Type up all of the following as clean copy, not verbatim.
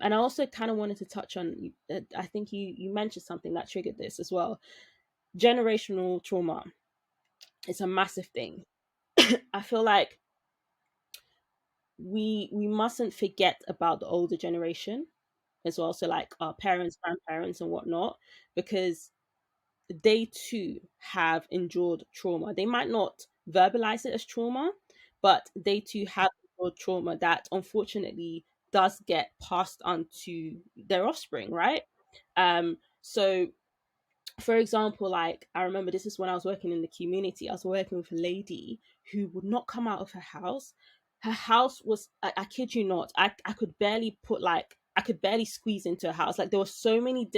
And I also kind of wanted to touch on, I think you mentioned something that triggered this as well. Generational trauma. It's a massive thing. I feel like we mustn't forget about the older generation as well. So like our parents, grandparents, and whatnot, because they too have endured trauma. They might not verbalize it as trauma, but they too have endured trauma that unfortunately does get passed on to their offspring, right? So for example, like I remember this is when I was working in the community. I was working with a lady who would not come out of her house. Her house was, I kid you not, I could barely put like, I could barely squeeze into her house. Like there were so many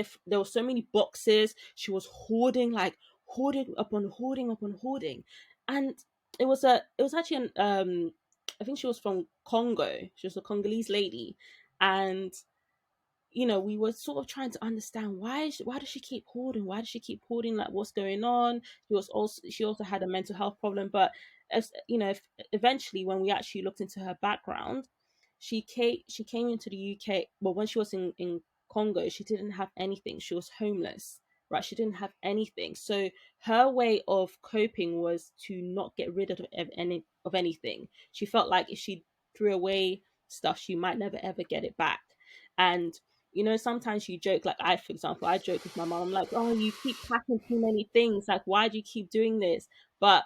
boxes. She was hoarding, like hoarding upon hoarding upon hoarding. And it was actually I think she was from Congo. She was a Congolese lady. And we were sort of trying to understand why does she keep hoarding? Why does she keep hoarding? Like, what's going on? She also had a mental health problem. But as eventually, when we actually looked into her background, she came into the UK. Well, when she was in Congo, she didn't have anything. She was homeless, right? She didn't have anything. So her way of coping was to not get rid of anything. She felt like if she threw away stuff, she might never ever get it back. And sometimes you joke, like for example, I joke with my mom. I'm like, oh, you keep packing too many things. Like, why do you keep doing this? But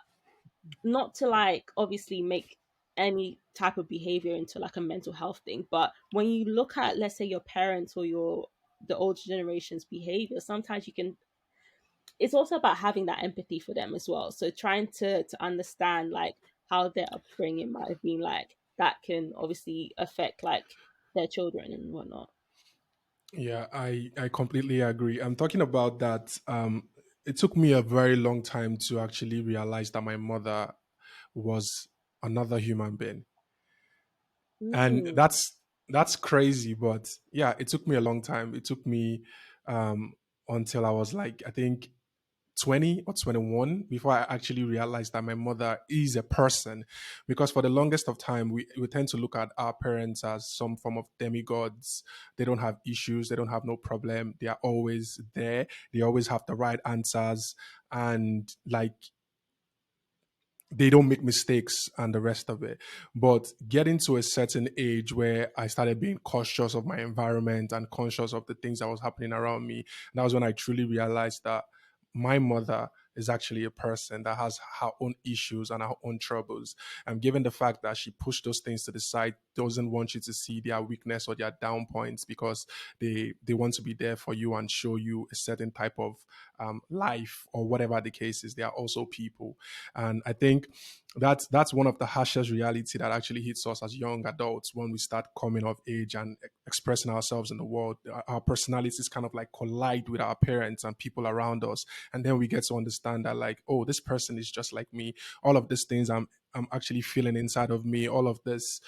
not to like obviously make any type of behavior into like a mental health thing. But when you look at, let's say, your parents or the older generation's behavior, sometimes you can. It's also about having that empathy for them as well. So trying to understand like how their upbringing might have been like, that can obviously affect like their children and whatnot. Yeah, I completely agree. I'm talking about that. It took me a very long time to actually realize that my mother was another human being, and Mm. that's crazy. But yeah, it took me a long time. It took me um, until I was like, I think 20 or 21 before I actually realized that my mother is a person. Because for the longest of time, we tend to look at our parents as some form of demigods. They don't have issues, they don't have no problem, they are always there, they always have the right answers, and like they don't make mistakes and the rest of it. But getting to a certain age where I started being cautious of my environment and conscious of the things that was happening around me, that was when I truly realized that my mother is actually a person that has her own issues and her own troubles. And given the fact that she pushed those things to the side, doesn't want you to see their weakness or their down points, because they want to be there for you and show you a certain type of life or whatever the case is. They are also people. And I think that's one of the harshest reality that actually hits us as young adults when we start coming of age and expressing ourselves in the world. Our personalities kind of like collide with our parents and people around us, and then we get to understand that, like, oh, this person is just like me. All of these things I'm actually feeling inside of me. All of this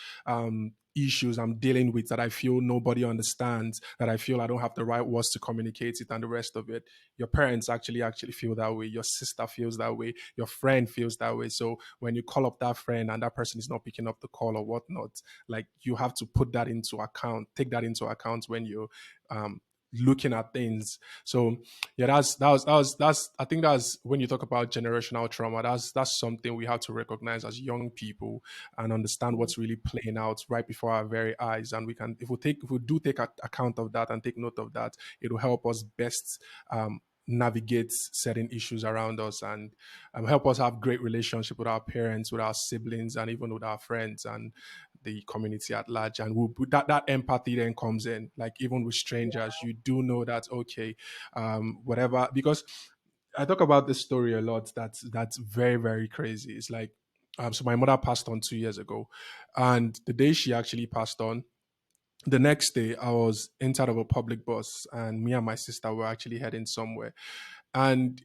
issues I'm dealing with that I feel nobody understands, that I feel I don't have the right words to communicate it, and the rest of it. Your parents actually feel that way. Your sister feels that way. Your friend feels that way. So when you call up that friend and that person is not picking up the call or whatnot, like, you have to put that into account, take that into account when you're looking at things. So yeah, that's I think that's when you talk about generational trauma, that's something we have to recognize as young people and understand what's really playing out right before our very eyes. And we can, if we do take account of that and take note of that, it will help us best navigate certain issues around us, and help us have great relationship with our parents, with our siblings, and even with our friends and the community at large. And that empathy then comes in, like even with strangers, you do know that, okay, whatever. Because I talk about this story a lot. That's very, very crazy. It's like, so my mother passed on 2 years ago, and the day she actually passed on, the next day I was inside of a public bus, and me and my sister were actually heading somewhere, and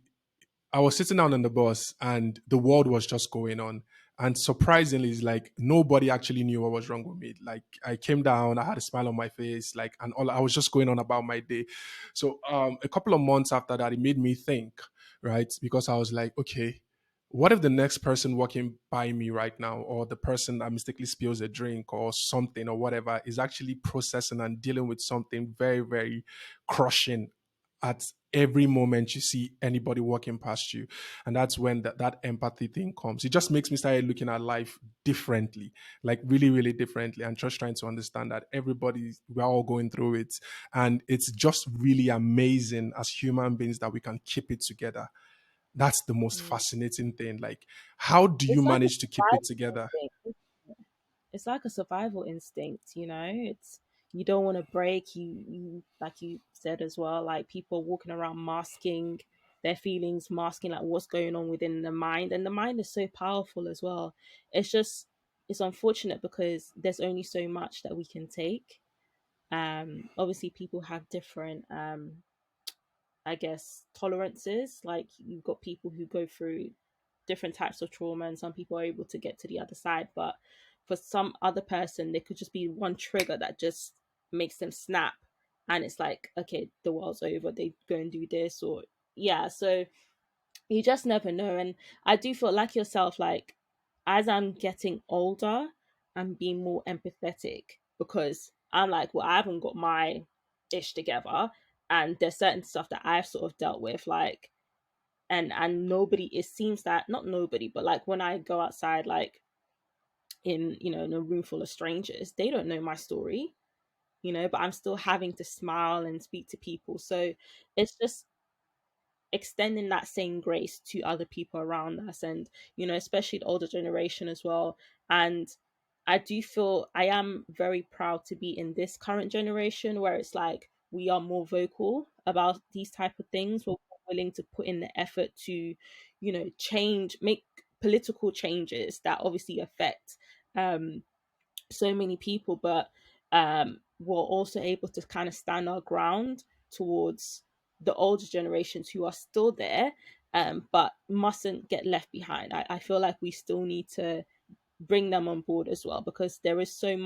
I was sitting down on the bus, and the world was just going on. And surprisingly, it's like nobody actually knew what was wrong with me. Like, I came down, I had a smile on my face, like, and all I was just going on about my day. So a couple of months after that, it made me think, right? Because I was like, okay, what if the next person walking by me right now, or the person that mistakenly spills a drink or something or whatever, is actually processing and dealing with something very, very crushing at every moment you see anybody walking past you? And that's when that empathy thing comes. It just makes me start looking at life differently, like really, really differently, and just trying to understand that we're all going through it. And it's just really amazing as human beings that we can keep it together. That's the most Mm. fascinating thing. Like, how do you It's like a manage to keep it survival together? instinct. It's like a survival instinct, you know? It's you don't want to break, you like you said as well, like people walking around masking their feelings, masking like what's going on within the mind. And the mind is so powerful as well. It's just it's unfortunate because there's only so much that we can take. Obviously people have different I guess tolerances. Like you've got people who go through different types of trauma, and some people are able to get to the other side. But for some other person, there could just be one trigger that just makes them snap, and it's like, okay, the world's over. They go and do this, or yeah. So you just never know. And I do feel like yourself, like as I'm getting older, I'm being more empathetic because I'm like, well, I haven't got my ish together, and there's certain stuff that I've sort of dealt with, like and nobody, it seems that not nobody, but like when I go outside, like in in a room full of strangers, they don't know my story, but I'm still having to smile and speak to people. So it's just extending that same grace to other people around us, and especially the older generation as well. And I do feel I am very proud to be in this current generation where it's like we are more vocal about these type of things. We're more willing to put in the effort to change, make political changes that obviously affect um so many people, but we're also able to kind of stand our ground towards the older generations who are still there, but mustn't get left behind. I feel like we still need to bring them on board as well, because there is still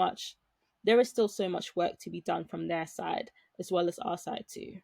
so much work to be done from their side as well as our side too.